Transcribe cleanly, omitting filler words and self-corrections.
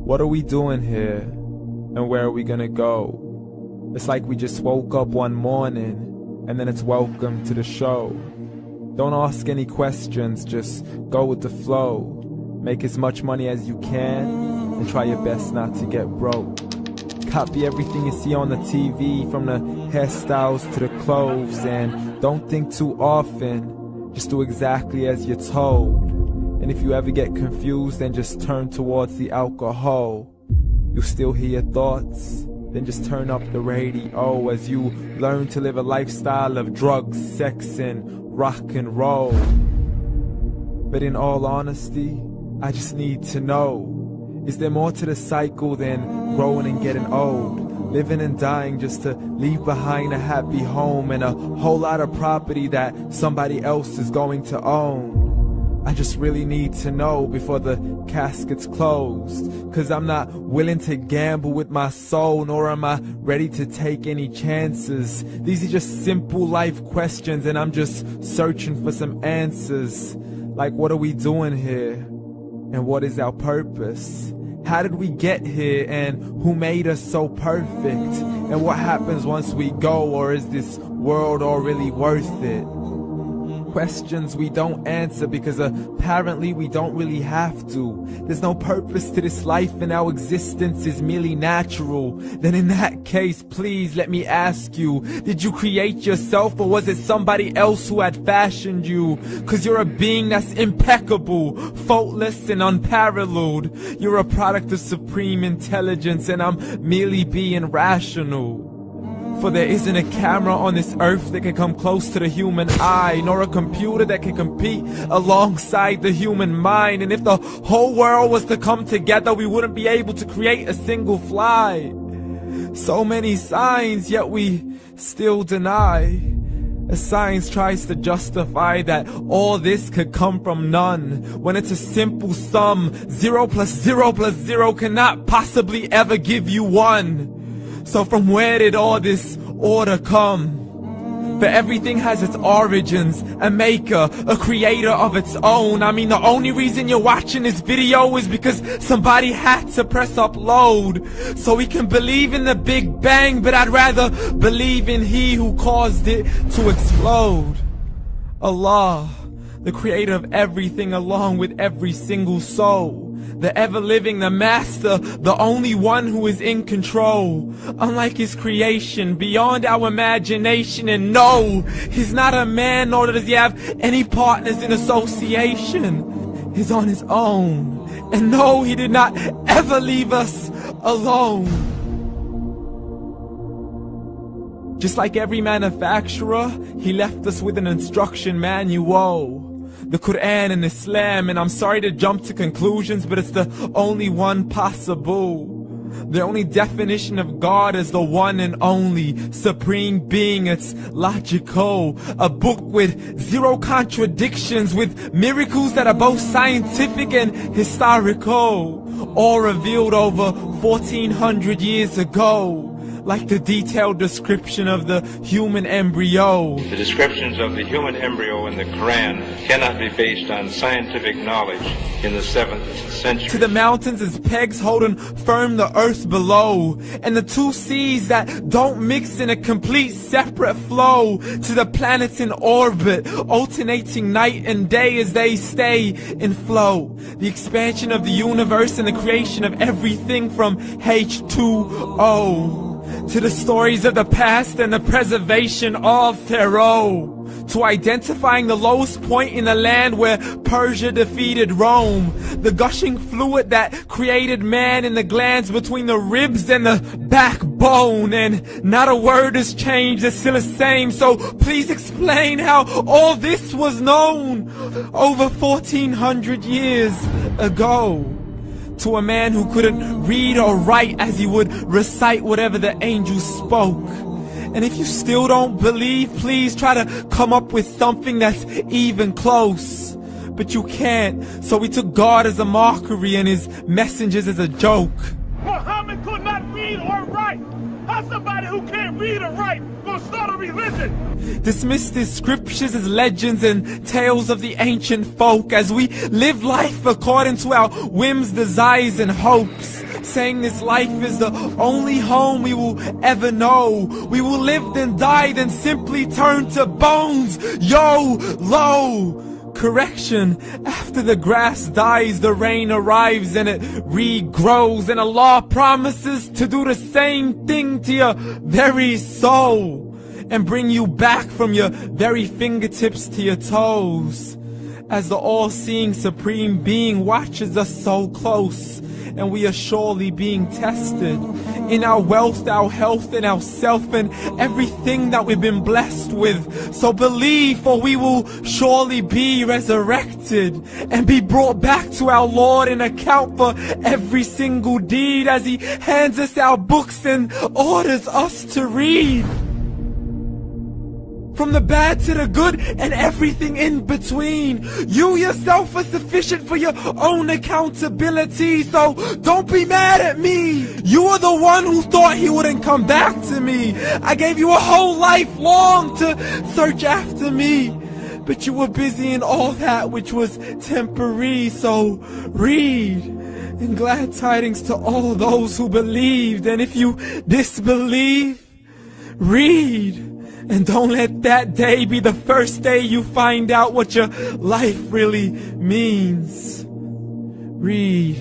What are we doing here? And where are we gonna go? It's like we just woke up one morning, and then it's welcome to the show. Don't ask any questions, just go with the flow. Make as much money as you can, and try your best not to get broke. Copy everything you see on the TV, from the hairstyles to the clothes, and don't think too often, just do exactly as you're told. And if you ever get confused, then just turn towards the alcohol. You still hear your thoughts? Then just turn up the radio as you learn to live a lifestyle of drugs, sex, and rock and roll. But in all honesty, I just need to know, is there more to the cycle than growing and getting old? Living and dying just to leave behind a happy home and a whole lot of property that somebody else is going to own. I just really need to know before the casket's closed, 'cause I'm not willing to gamble with my soul, nor am I ready to take any chances. These are just simple life questions, and I'm just searching for some answers. Like, what are we doing here? And what is our purpose? How did we get here, and who made us so perfect? And what happens once we go, or is this world all really worth it? Questions we don't answer because apparently we don't really have to. There's no purpose to this life and our existence is merely natural. Then in that case, please let me ask you, did you create yourself, or was it somebody else who had fashioned you? 'Cause you're a being that's impeccable, faultless and unparalleled. You're a product of supreme intelligence, and I'm merely being rational. For there isn't a camera on this earth that can come close to the human eye, nor a computer that can compete alongside the human mind. And if the whole world was to come together, we wouldn't be able to create a single fly. So many signs, yet we still deny. As science tries to justify that all this could come from none, when it's a simple sum. 0 plus 0 plus 0 cannot possibly ever give you 1. So from where did all this order come? For everything has its origins, a maker, a creator of its own. I mean, the only reason you're watching this video is because somebody had to press upload. So we can believe in the Big Bang, but I'd rather believe in He who caused it to explode. Allah, the creator of everything along with every single soul. The ever-living, the master, the only one who is in control. Unlike his creation, beyond our imagination. And no, he's not a man, nor does he have any partners in association. He's on his own. And no, he did not ever leave us alone. Just like every manufacturer, he left us with an instruction manual. The Quran and Islam, and I'm sorry to jump to conclusions, but it's the only one possible. The only definition of God is the one and only supreme being. It's logical, a book with 0 contradictions, with miracles that are both scientific and historical, all revealed over 1400 years ago. Like the detailed description of the human embryo. The descriptions of the human embryo in the Quran cannot be based on scientific knowledge in the 7th century. To the mountains as pegs holding firm the earth below, and the 2 seas that don't mix in a complete separate flow. To the planets in orbit, alternating night and day as they stay in flow. The expansion of the universe and the creation of everything from H2O. To the stories of the past and the preservation of Pharaoh. To identifying the lowest point in the land where Persia defeated Rome. The gushing fluid that created man in the glands between the ribs and the backbone. And not a word has changed, it's still the same. So please explain how all this was known over 1400 years ago. To a man who couldn't read or write, as he would recite whatever the angels spoke. And if you still don't believe, please try to come up with something that's even close. But you can't, so we took God as a mockery and his messengers as a joke. Muhammad could not read or write. How's somebody who can't read or write gonna start a religion? Dismissed his scriptures as legends and tales of the ancient folk, as we live life according to our whims, desires, and hopes. saying this life is the only home we will ever know. We will live then die then simply turn to bones. YOLO! Correction, after the grass dies, the rain arrives and it regrows, and Allah promises to do the same thing to your very soul and bring you back from your very fingertips to your toes, as the all-seeing supreme being watches us so close, and we are surely being tested in our wealth, our health, and our self, and everything that we've been blessed with. So believe, for we will surely be resurrected and be brought back to our Lord and account for every single deed, as He hands us our books and orders us to read. From the bad to the good and everything in between. You yourself are sufficient for your own accountability, so don't be mad at me. You are the one who thought He wouldn't come back to me. I gave you a whole life long to search after me, but you were busy in all that which was temporary. So read, and glad tidings to all those who believed. And if you disbelieve, read. And don't let that day be the first day you find out what your life really means. Read.